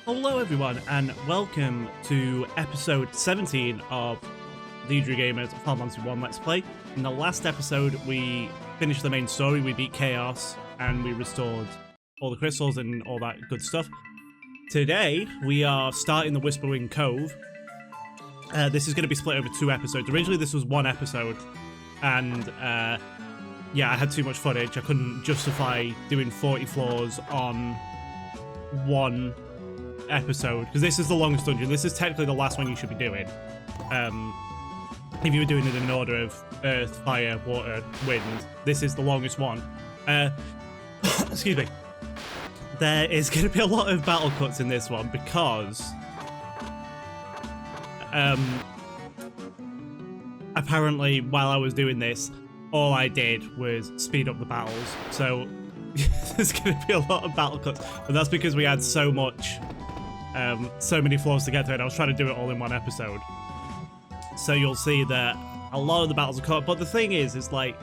Hello everyone and welcome to episode 17 of the Drew Gamers Final Fantasy 1 Let's Play. In the last episode we finished the main story, we beat Chaos and we restored all the crystals and all that good stuff. Today we are starting the Whisperwind Cove. This is going to be split over 2 episodes. Originally this was 1 episode and yeah, I had too much footage. I couldn't justify doing 40 floors on 1 episode because this is the longest dungeon. This is technically the last one you should be doing. If you were doing it in order of earth, fire, water, wind, this is the longest one. Excuse me. There is going to be a lot of battle cuts in this one because apparently while I was doing this, all I did was speed up the battles. So there's going to be a lot of battle cuts, and that's because we had so many floors to get through, and I was trying to do it all in 1 episode. So you'll see that a lot of the battles are cut, but the thing is like,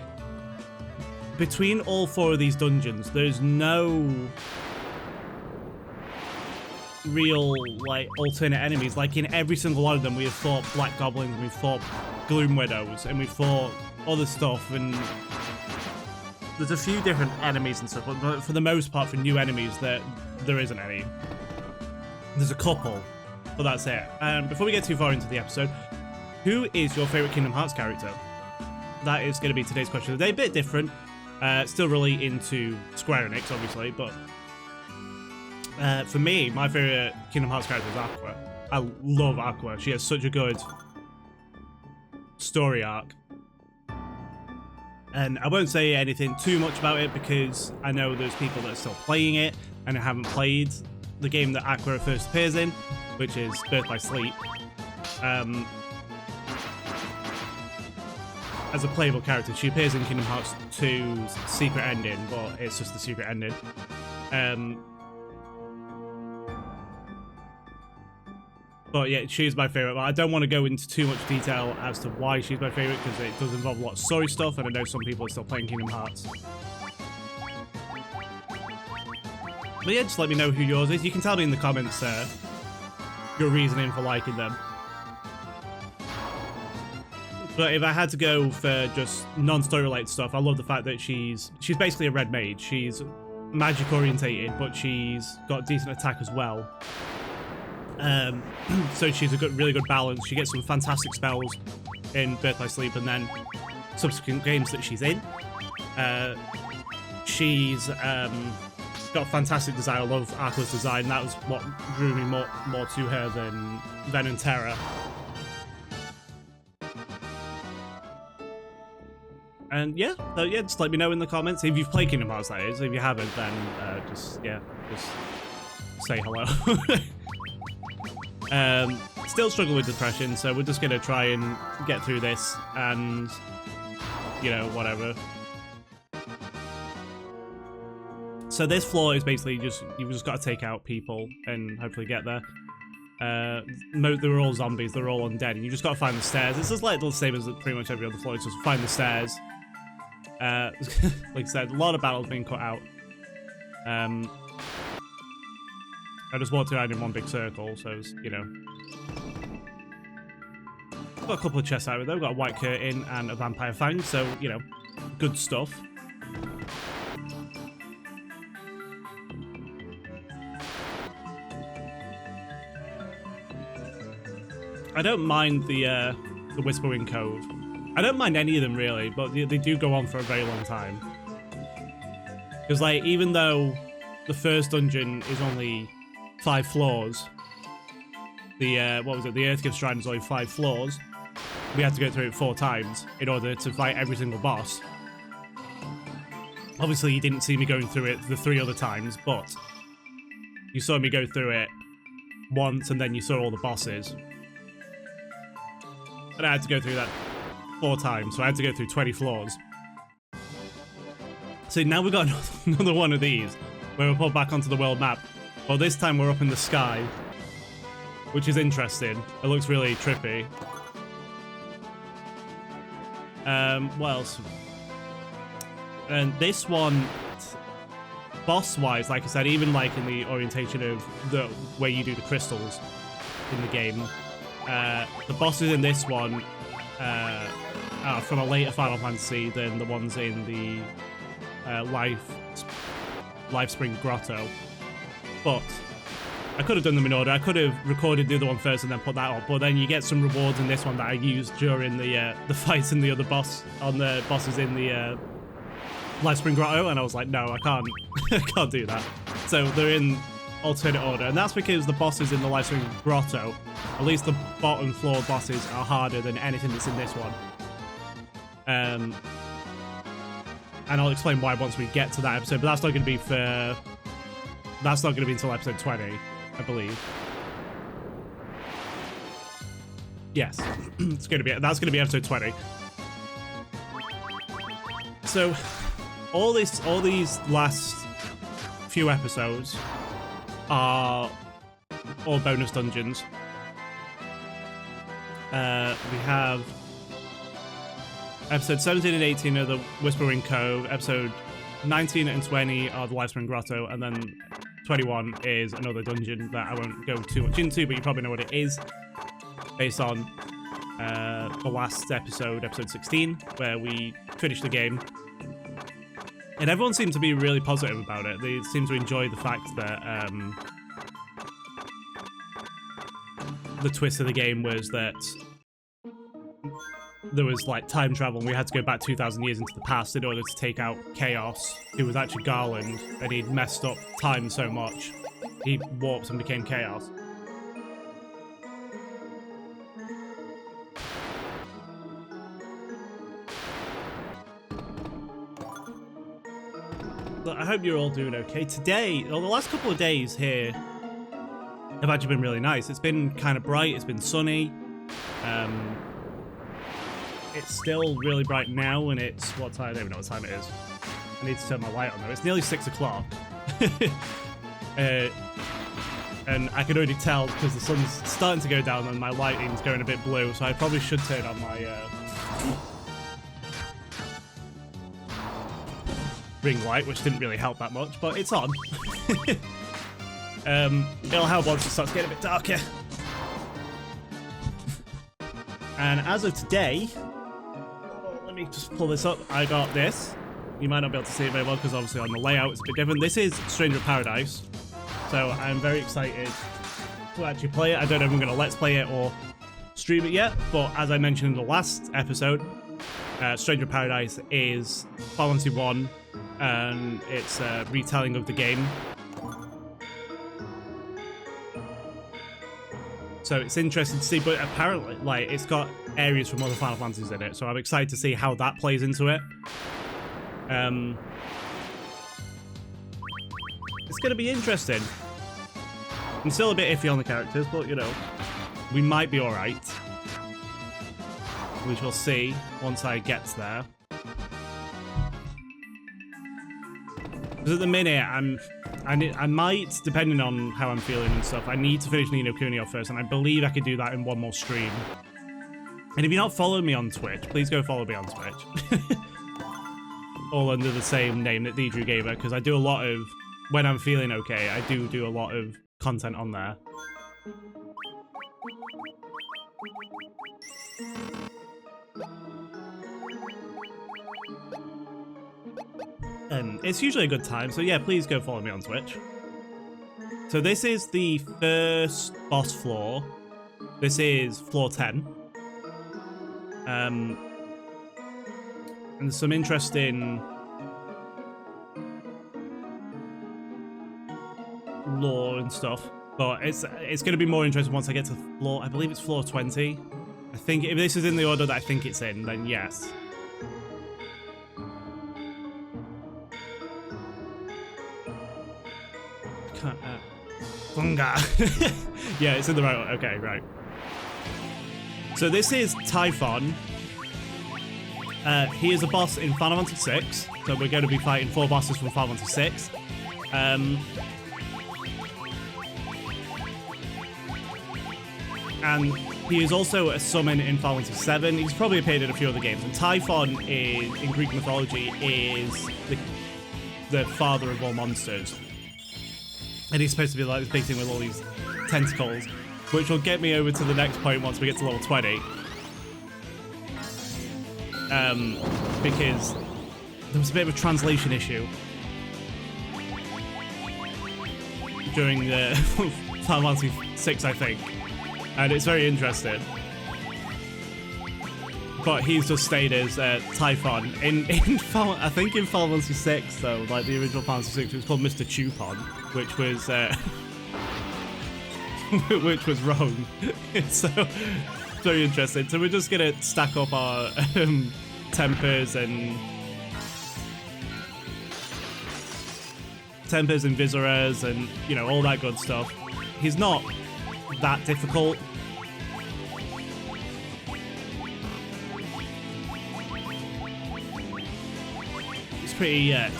between all 4 of these dungeons, there's no real, like, alternate enemies. Like, in every single one of them, we have fought Black Goblins, we fought Gloom Widows, and we fought other stuff, and there's a few different enemies and stuff, but for the most part, for new enemies, there isn't any. There's a couple, but that's it. Before we get too far into the episode, who is your favourite Kingdom Hearts character? That is going to be today's question of the day. A bit different. Still really into Square-Enix, obviously, but for me, my favourite Kingdom Hearts character is Aqua. I love Aqua. She has such a good story arc. And I won't say anything too much about it because I know there's people that are still playing it and haven't played the game that Aqua first appears in, which is Birth by Sleep. As a playable character, she appears in Kingdom Hearts 2's secret ending, but it's just the secret ending. But yeah, she's my favourite. But I don't want to go into too much detail as to why she's my favourite, because it does involve a lot of story stuff, and I know some people are still playing Kingdom Hearts. But yeah, just let me know who yours is. You can tell me in the comments your reasoning for liking them. But if I had to go for just non-story related stuff, I love the fact that she's basically a red mage. She's magic orientated, but she's got decent attack as well. So she's a really good balance. She gets some fantastic spells in Birth by Sleep, and then subsequent games that she's in. She's got fantastic design. I love Aqua's design. That was what drew me more to her than Ven and Terra. And yeah, so yeah, just let me know in the comments if you've played Kingdom Hearts, that is. If you haven't, then just say hello. Still struggle with depression, so we're just gonna try and get through this and, you know, whatever. So this floor is basically you've just got to take out people and hopefully get there. They're all zombies, they're all undead, and you just got to find the stairs. It's just like the same as pretty much every other floor. It's just find the stairs. Like I said, a lot of battles being cut out. I just walked around in one big circle, so it's, you know. Got a couple of chests out of it though. Got a white curtain and a vampire fang, so, you know, good stuff. I don't mind the Whisperwind Cove. I don't mind any of them really, but they do go on for a very long time. Because, like, even though the first dungeon is only 5 floors, the what was it? The Earthgift Shrine is only 5 floors. We had to go through it 4 times in order to fight every single boss. Obviously, you didn't see me going through it the 3 other times, but you saw me go through it once, and then you saw all the bosses. And I had to go through that 4 times, so I had to go through 20 floors. So now we've got another one of these, where we're pulled back onto the world map. Well, this time we're up in the sky, which is interesting. It looks really trippy. What else? And this one, boss-wise, like I said, even like in the orientation of the way you do the crystals in the game, the bosses in this one are from a later Final Fantasy than the ones in the Lifespring Grotto. But I could have done them in order. I could have recorded the other one first and then put that up. But then you get some rewards in this one that I used during the fights in the other boss on the bosses in the Lifespring Grotto, and I was like, no, I can't, I can't do that. So they're in alternate order, and that's because the bosses in the Lifespring Grotto, at least the bottom floor bosses, are harder than anything that's in this one. And I'll explain why once we get to that episode, but that's not going to be until episode 20, I believe. Yes, that's going to be episode 20. So all these last few episodes are all bonus dungeons. We have episode 17 and 18 are the Whisperwind Cove, episode 19 and 20 are the Lifespring Grotto, and then 21 is another dungeon that I won't go too much into, but you probably know what it is, based on the last episode, episode 16, where we finished the game. And everyone seemed to be really positive about it. They seem to enjoy the fact that the twist of the game was that there was like time travel and we had to go back 2,000 years into the past in order to take out Chaos, who was actually Garland, and he'd messed up time so much he warped and became Chaos. But I hope you're all doing okay. Today, or the last couple of days here have actually been really nice. It's been kind of bright, it's been sunny. It's still really bright now, and it's, what time? I don't even know what time it is. I need to turn my light on though. It's nearly 6 o'clock. And I can already tell because the sun's starting to go down and my lighting's going a bit blue, so I probably should turn on my ring light, which didn't really help that much, but it's on. It'll help once it starts getting a bit darker. And as of today, let me just pull this up. I got this. You might not be able to see it very well because obviously on the layout it's a bit different. This is Stranger of Paradise, so I'm very excited to actually play it. I don't know if I'm going to let's play it or stream it yet, but as I mentioned in the last episode, Stranger of Paradise is Final Fantasy 1, and it's a retelling of the game. So it's interesting to see, but apparently, like, it's got areas from other Final Fantasies in it, so I'm excited to see how that plays into it. It's going to be interesting. I'm still a bit iffy on the characters, but, you know, we might be alright. We shall see once I get there. Because at the minute, I might, depending on how I'm feeling and stuff, I need to finish Ni no Kuni off first, and I believe I could do that in one more stream. And if you're not following me on Twitch, please go follow me on Twitch. All under the same name, that Drew Gamer, because I do a lot of, when I'm feeling okay, I do a lot of content on there. And it's usually a good time, so yeah, please go follow me on Twitch. So this is the first boss floor. This is floor 10. And there's some interesting lore and stuff, but it's going to be more interesting once I get to floor, I believe it's floor 20. I think if this is in the order that I think it's in, then yes. Yeah, it's in the right one. Okay, right. So this is Typhon. He is a boss in Final Fantasy 6. So we're going to be fighting 4 bosses from Final Fantasy 6. And he is also a summon in Final Fantasy 7. He's probably appeared in a few other games. And Typhon in Greek mythology is the father of all monsters. And he's supposed to be like this big thing with all these tentacles, which will get me over to the next point once we get to level 20. Because there was a bit of a translation issue during the Final Fantasy VI, I think, and it's very interesting. But he's just stayed as Typhon. I think in Final Fantasy VI, though, like the original Final Fantasy VI, it was called Mr. Chupon, which was which was wrong. So it's very interesting. So we're just gonna stack up our tempers and Visoras and, you know, all that good stuff. He's not that difficult. It's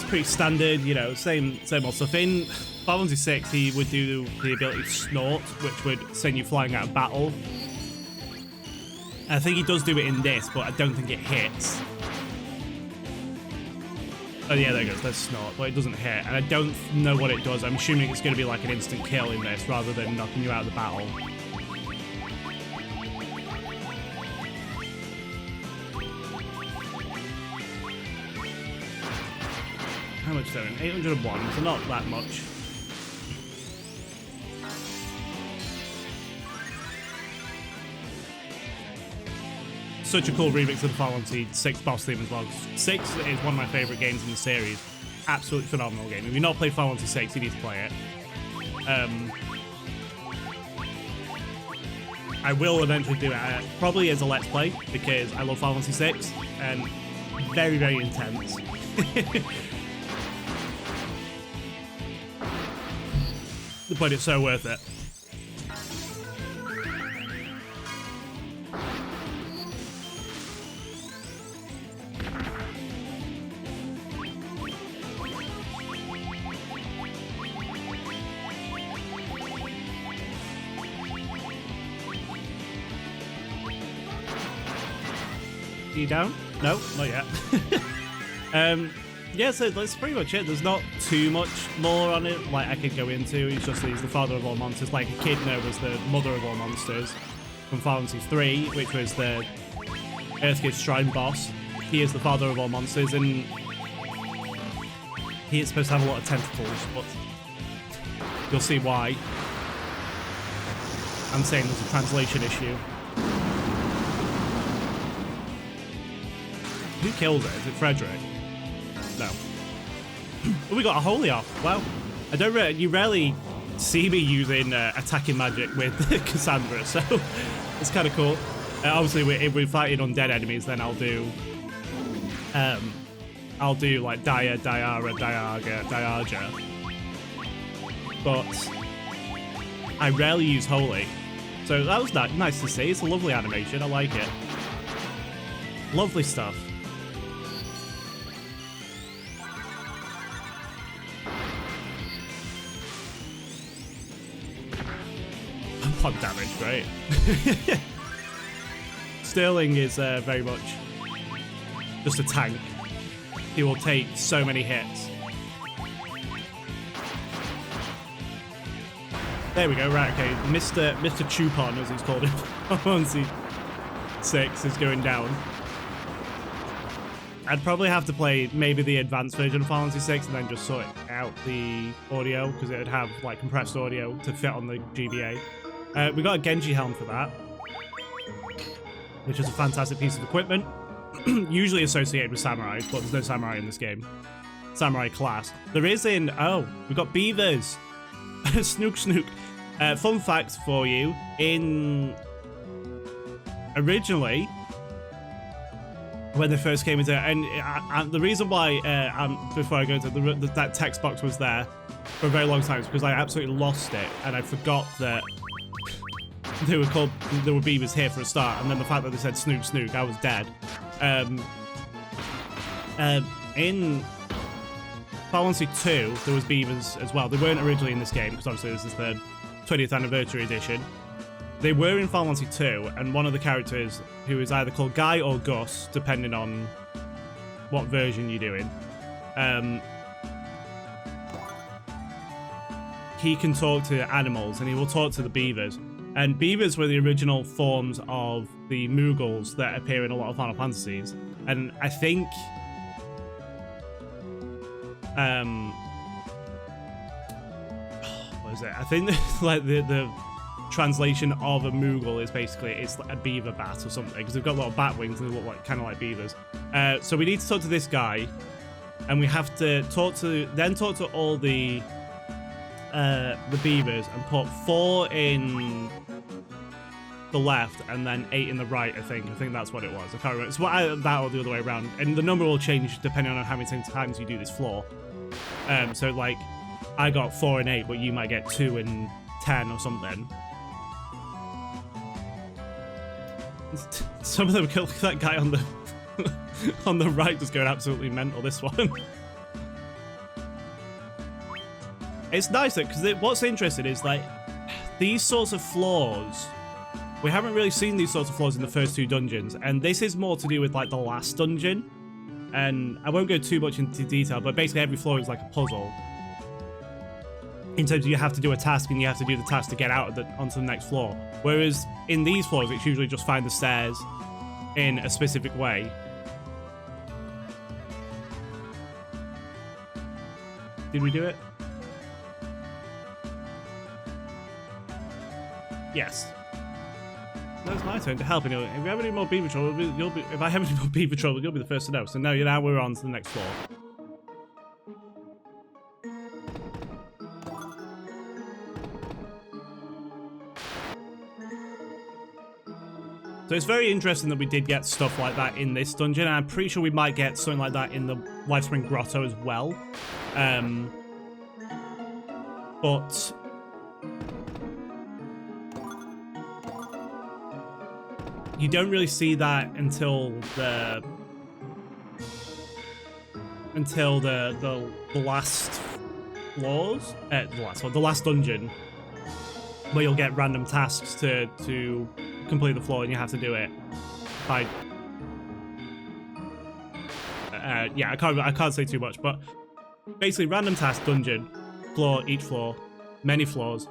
pretty standard, you know, same old stuff. In Final Fantasy VI, he would do the ability to snort, which would send you flying out of battle. I think he does do it in this, but I don't think it hits. Oh yeah, there it goes, there's snort, but it doesn't hit, and I don't know what it does. I'm assuming it's going to be like an instant kill in this, rather than knocking you out of the battle. How much there? 801, so not that much. Such a cool remix of the Final Fantasy VI boss theme as well. 6 is one of my favourite games in the series. Absolutely phenomenal game. If you've not played Final Fantasy VI, you need to play it. I will eventually do it, probably as a Let's Play, because I love Final Fantasy VI, and very, very intense. But it's so worth it. Are you down? No, not yet. Yeah, so that's pretty much it. There's not too much more on it, like I could go into. He's the father of all monsters. Like Echidna was the mother of all monsters from Final Fantasy 3, which was the Earthgate Shrine boss. He is the father of all monsters, and he is supposed to have a lot of tentacles, but you'll see why. I'm saying there's a translation issue. Who kills it? Is it Frederick? No. Oh, we got a holy off. Wow. You rarely see me using attacking magic with Cassandra, so it's kind of cool. Obviously, if we're fighting undead enemies, then I'll do like Dia, Diara, Diaga, Diaja. But I rarely use holy, so that was nice to see. It's a lovely animation. I like it. Lovely stuff. Pod damage, great. Sterling is very much just a tank. He will take so many hits. There we go, right, okay. Mr. Chupon, as he's called in Final Fantasy 6, is going down. I'd probably have to play maybe the advanced version of Final Fantasy 6 and then just sort out the audio, because it would have like compressed audio to fit on the GBA. We got a Genji helm for that, which is a fantastic piece of equipment. Usually associated with samurais, but there's no samurai in this game. Samurai class. There is in... Oh, we've got beavers. Snook. Fun fact for you. Originally, when they first came into... And the reason why, before I go into that text box was there for a very long time is because I absolutely lost it, and I forgot that there were beavers here for a start, and then the fact that they said Snook, I was dead. In Final Fantasy 2, there was beavers as well. They weren't originally in this game, because obviously this is the 20th anniversary edition. They were in Final Fantasy 2, and one of the characters, who is either called Guy or Gus, depending on what version you're doing, he can talk to animals, and he will talk to the beavers. And beavers were the original forms of the Moogles that appear in a lot of Final Fantasies. And I think... what is it? I think like the translation of a Moogle is basically it's like a beaver bat or something, because they've got little bat wings and they look like kind of like beavers. So we need to talk to this guy, and we have to talk to all the beavers and put 4 in the left and then 8 in the right. I think that's what it was. I can't remember. It's that or the other way around, and the number will change depending on how many times you do this floor. So like I got 4 and 8, but you might get 2 and 10 or something. Some of them kill that guy on the on the right, just going absolutely mental. This one. It's nice though, because what's interesting is like these sorts of floors. We haven't really seen these sorts of floors in the first 2 dungeons, and this is more to do with like the last dungeon. And I won't go too much into detail, but basically every floor is like a puzzle. In terms of you have to do a task, and you have to do the task to get out of onto the next floor. Whereas in these floors, it's usually just find the stairs in a specific way. Did we do it? Yes. No, it's my turn to help. If we have any more beaver trouble, if I have any more beaver trouble, you'll be the first to know. So now we're on to the next floor. So it's very interesting that we did get stuff like that in this dungeon, and I'm pretty sure we might get something like that in the Lifespring Grotto as well. But you don't really see that until the last floors, the last dungeon, where you'll get random tasks to complete the floor, and you have to do it by yeah, I can't say too much, but basically random task dungeon floor, each floor, many floors.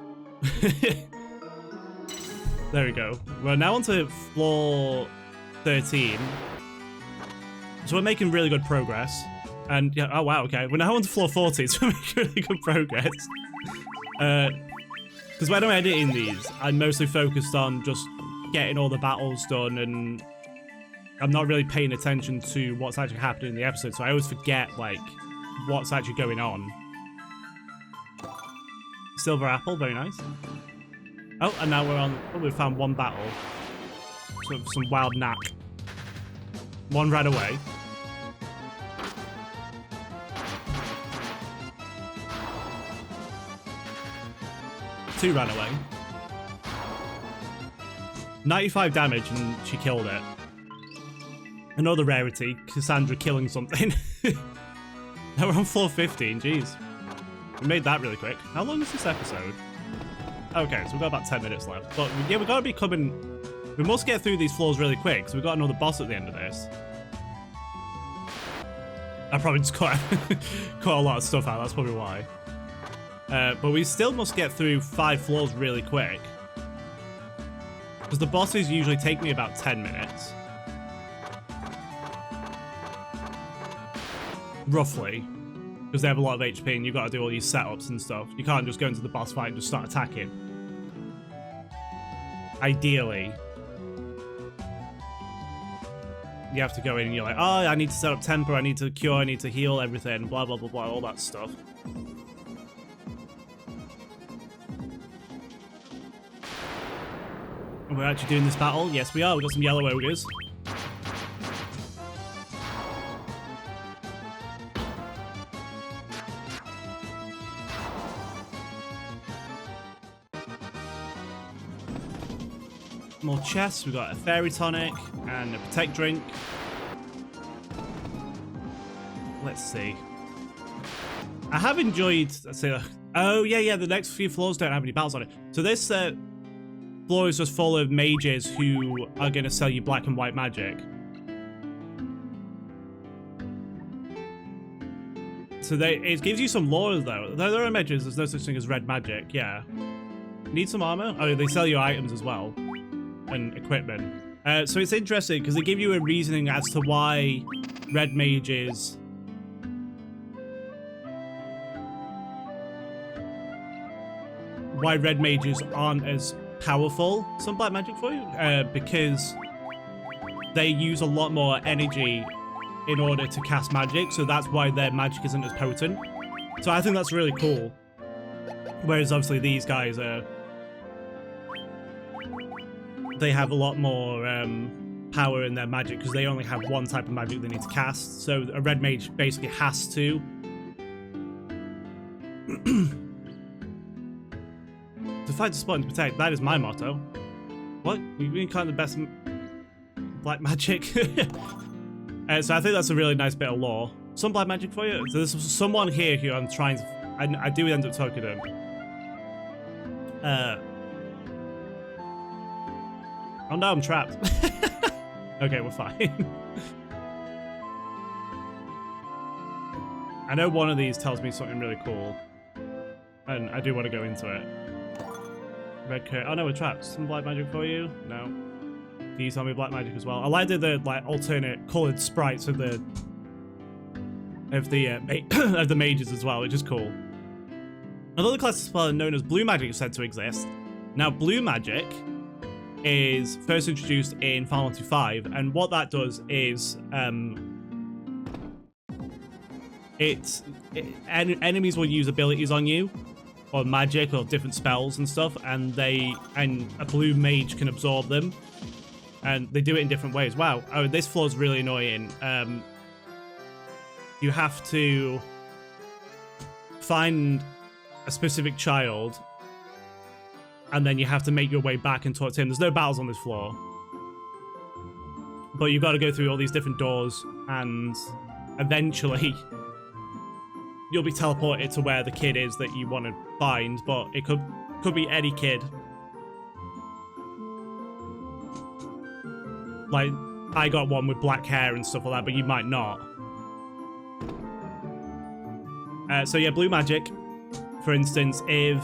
There we go. We're now on to floor 13, so we're making really good progress. And yeah, oh wow, okay, we're now on to floor 14, so we're making really good progress. Because when I'm editing these, I'm mostly focused on just getting all the battles done, and I'm not really paying attention to what's actually happening in the episode, so I always forget like what's actually going on. Silver apple, very nice. Oh, and now we're on. Oh, we found 1 battle. Some wild knack. 1 ran away. Two ran away. 95 damage, and she killed it. Another rarity, Cassandra killing something. Now we're on floor 15, jeez. We made that really quick. How long is this episode? Okay, so we've got about 10 minutes left. But yeah, we've got to be coming... We must get through these floors really quick, so we've got another boss at the end of this. I probably just cut a lot of stuff out, that's probably why. But we still must get through 5 floors really quick. Because the bosses usually take me about 10 minutes. Roughly. Because they have a lot of HP and you've got to do all these setups and stuff. You can't just go into the boss fight and just start attacking. Ideally. You have to go in and you're like, oh, I need to set up temper, I need to cure, I need to heal everything, blah, blah, blah, blah, all that stuff. We're actually doing this battle? Yes, we are. We've got some yellow ogres. More chests. We've got a fairy tonic and a protect drink. Let's see. I have enjoyed... Let's see. Oh, yeah, the next few floors don't have any battles on it. So this... floor is just full of mages who are going to sell you black and white magic. So it gives you some lore though. There are measures. There's no such thing as red magic. Yeah. Need some armor? Oh, they sell you items as well and equipment. So it's interesting because they give you a reasoning as to why red mages aren't as powerful. Some black magic for you, because they use a lot more energy in order to cast magic, so that's why their magic isn't as potent. So I think that's really cool. Whereas obviously these guys they have a lot more power in their magic because they only have one type of magic they need to cast. So a red mage basically has to to fight, to spot, and to protect. That is my motto. What? You've been kind of the best black magic. So I think that's a really nice bit of lore. Some black magic for you. So there's someone here who I'm trying to... I do end up talking to him. Oh no, I'm trapped. Okay, we're fine. I know one of these tells me something really cool. And I do want to go into it. Red curtain. Oh no, we're trapped. Some black magic for you? No. Do you tell me black magic as well? I like the like alternate coloured sprites of the of the mages as well, which is cool. Another class of spell known as blue magic is said to exist. Now, blue magic is first introduced in Final Fantasy V, and what that does is enemies will use abilities on you, or magic, or different spells and stuff, and a blue mage can absorb them, and they do it in different ways. Wow, oh, this floor is really annoying. You have to find a specific child, and then you have to make your way back and talk to him. There's no battles on this floor, but you've got to go through all these different doors, and eventually you'll be teleported to where the kid is that you want to find, but it could be any kid. Like, I got one with black hair and stuff like that, but you might not. So yeah, blue magic, for instance, if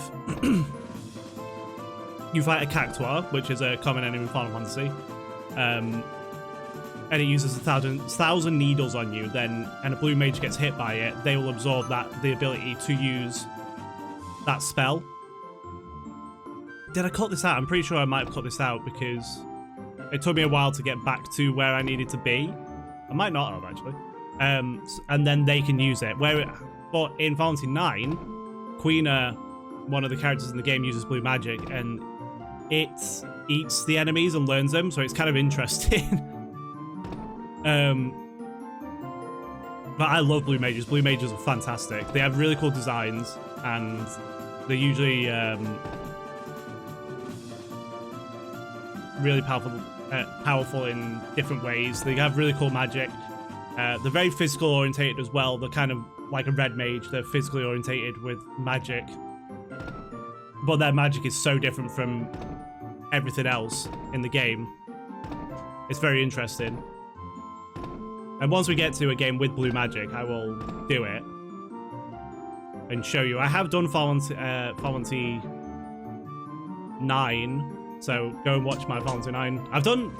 you fight a cactuar, which is a common enemy in Final Fantasy, and it uses 1,000 needles on you, and a blue mage gets hit by it, they will absorb the ability to use that spell. Did I cut this out? I'm pretty sure I might have cut this out because it took me a while to get back to where I needed to be. I might not have, actually. And then they can use it. But in Final Fantasy 9, Quina, one of the characters in the game, uses blue magic, and it eats the enemies and learns them, so it's kind of interesting. But I love blue mages. Blue mages are fantastic. They have really cool designs, and they're usually really powerful in different ways. They have really cool magic. They're very physical orientated as well. They're kind of like a red mage. They're physically orientated with magic, but their magic is so different from everything else in the game. It's very interesting. And once we get to a game with blue magic, I will do it and show you. I have done Final Fantasy 9, so go and watch my Final Fantasy 9. I've done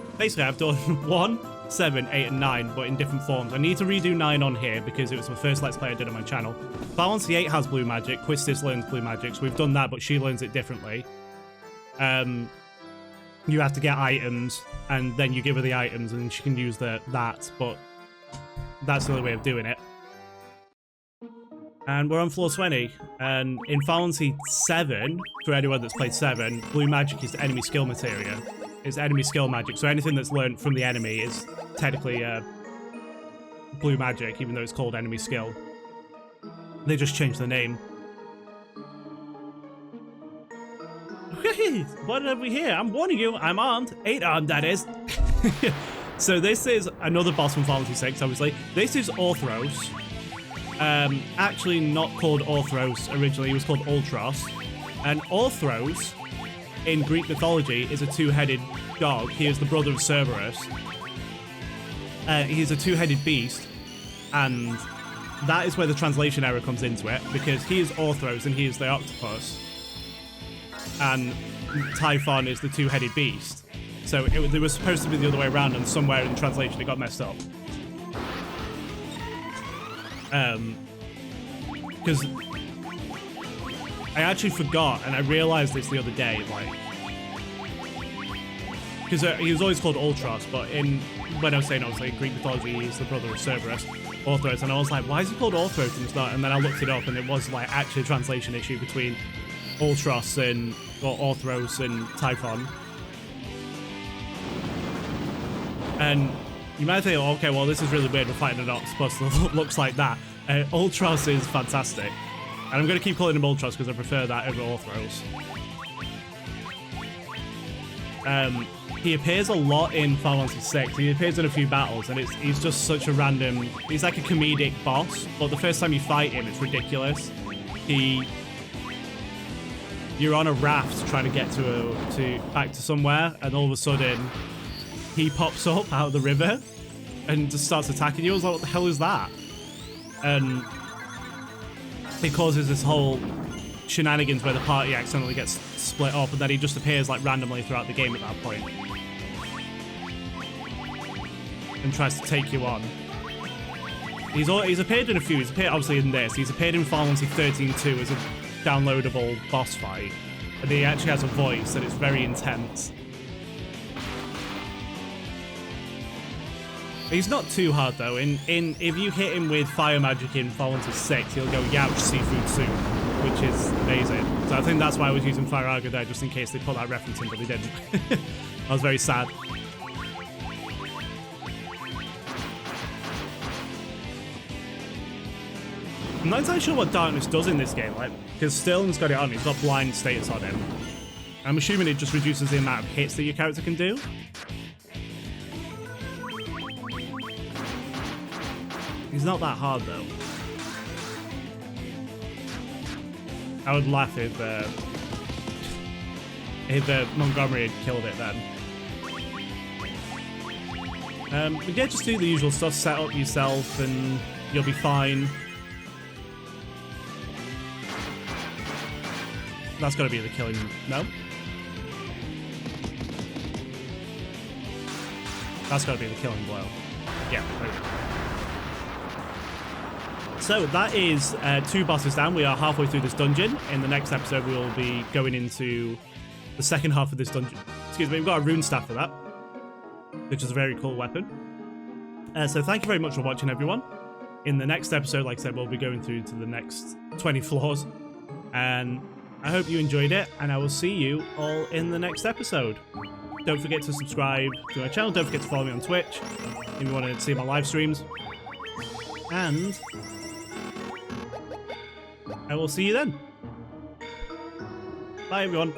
1, 7, 8, and 9, but in different forms. I need to redo 9 on here because it was the first Let's Play I did on my channel. Final Fantasy 8 has blue magic. Quistis learns blue magic, so we've done that, but she learns it differently. You have to get items, and then you give her the items, and she can use that, but that's the only way of doing it. And we're on floor 20, and in Final Fantasy 7, for anyone that's played 7, blue magic is enemy skill materia. It's enemy skill magic, so anything that's learned from the enemy is technically blue magic, even though it's called enemy skill. They just changed the name. What have we here? I'm warning you, I'm armed. 8 armed, that is. So this is another boss from Final Fantasy 6, obviously. This is Ultros. Actually not called Ultros originally, it was called Ultros. And Ultros, in Greek mythology, is a two-headed dog. He is the brother of Cerberus. He's a two-headed beast, and that is where the translation error comes into it, because he is Ultros and he is the octopus, and Typhon is the two-headed beast. So it was supposed to be the other way around, and somewhere in translation it got messed up. Because I actually forgot, and I realized this the other day, like, because he was always called Ultros, but when I was saying obviously in Greek mythology he's the brother of Cerberus, Ultros, and I was like, why is he called Ultros and it's not? And then I looked it up, and it was like actually a translation issue between Ultros and Ultros and Typhon. And you might think, okay, well, this is really weird, we're fighting an octopus that looks like that. Ultros is fantastic. And I'm going to keep calling him Ultros because I prefer that over Ultros. He appears a lot in Final Fantasy VI. He appears in a few battles, and he's just such a random... He's like a comedic boss, but the first time you fight him, it's ridiculous. You're on a raft trying to get back to somewhere, and all of a sudden, he pops up out of the river and just starts attacking you. I was like, what the hell is that? And it causes this whole shenanigans where the party accidentally gets split up, and then he just appears like randomly throughout the game at that point and tries to take you on. He's appeared in a few. He's appeared obviously in this. He's appeared in Final Fantasy 13 too as a downloadable boss fight, and he actually has a voice and it's very intense. He's not too hard though. If you hit him with fire magic in Final Fantasy 6, he'll go Youch seafood soup, which is amazing. So I think that's why I was using Fire Argo there, just in case they put that reference in, but they didn't. I was very sad. I'm not entirely sure what darkness does in this game, like, because Sterling's got it on. He's got blind status on him. I'm assuming it just reduces the amount of hits that your character can do. He's not that hard though. I would laugh if Montgomery had killed it then. But yeah, just do the usual stuff. Set up yourself and you'll be fine. That's got to be the killing. No? That's got to be the killing blow. Yeah, there we go. So that is 2 bosses down. We are halfway through this dungeon. In the next episode, we will be going into the second half of this dungeon. Excuse me, we've got a rune staff for that, which is a very cool weapon. So thank you very much for watching, everyone. In the next episode, like I said, we'll be going through to the next 20 floors. And I hope you enjoyed it, and I will see you all in the next episode. Don't forget to subscribe to my channel. Don't forget to follow me on Twitch if you want to see my live streams. And I will see you then. Bye, everyone.